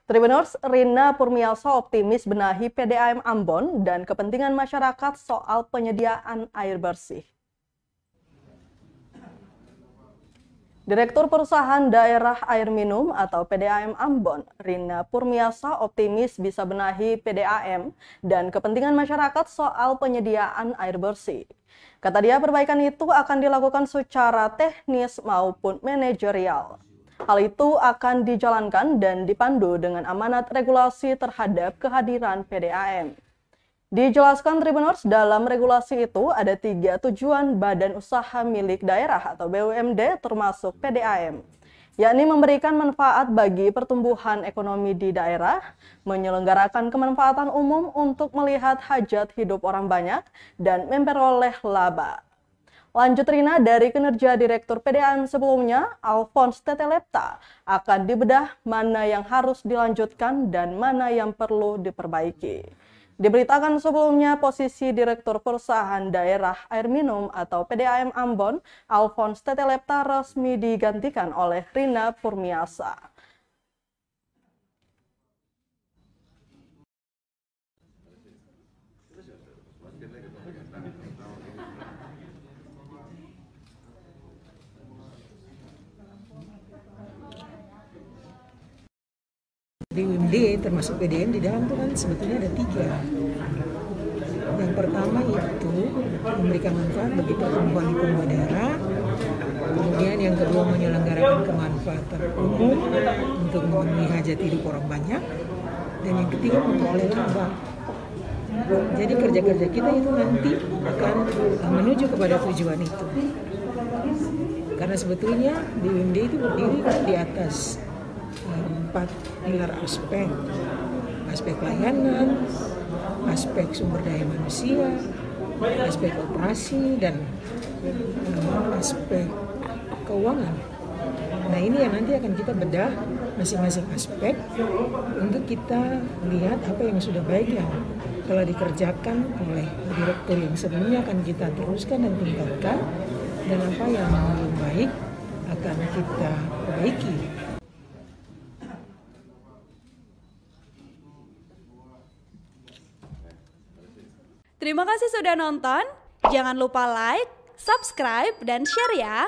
Tribuners, Rina Purmiasa optimis benahi PDAM Ambon dan kepentingan masyarakat soal penyediaan air bersih. Direktur Perusahaan Daerah Air Minum atau PDAM Ambon, Rina Purmiasa optimis bisa benahi PDAM dan kepentingan masyarakat soal penyediaan air bersih. Kata dia, perbaikan itu akan dilakukan secara teknis maupun manajerial. Hal itu akan dijalankan dan dipandu dengan amanat regulasi terhadap kehadiran PDAM. Dijelaskan Tribuners, dalam regulasi itu ada 3 tujuan badan usaha milik daerah atau BUMD termasuk PDAM, yakni memberikan manfaat bagi pertumbuhan ekonomi di daerah, menyelenggarakan kemanfaatan umum untuk melihat hajat hidup orang banyak, dan memperoleh laba. Lanjut Rina, dari kinerja Direktur PDAM sebelumnya, Alphonse Tetelepta, akan dibedah mana yang harus dilanjutkan dan mana yang perlu diperbaiki. Diberitakan sebelumnya posisi Direktur Perusahaan Daerah Air Minum atau PDAM Ambon, Alphonse Tetelepta resmi digantikan oleh Rina Purmiasa. BUMD termasuk PDAM di dalam itu kan sebetulnya ada 3. Yang pertama itu memberikan manfaat bagi pertumbuhan ekonomi daerah. Kemudian yang kedua menyelenggarakan kemanfaatan umum untuk memenuhi hajat hidup orang banyak. Dan yang ketiga memperoleh laba. Jadi kerja-kerja kita itu nanti akan menuju kepada tujuan itu. Karena sebetulnya BUMD itu berdiri di atas 4 pilar aspek layanan, aspek sumber daya manusia, aspek operasi, dan aspek keuangan. Nah, ini yang nanti akan kita bedah masing-masing aspek untuk kita lihat apa yang sudah baik yang telah dikerjakan oleh direktur yang sebelumnya akan kita teruskan dan tingkatkan, dan apa yang belum baik akan kita perbaiki. Terima kasih sudah nonton. Jangan lupa like, subscribe, dan share ya.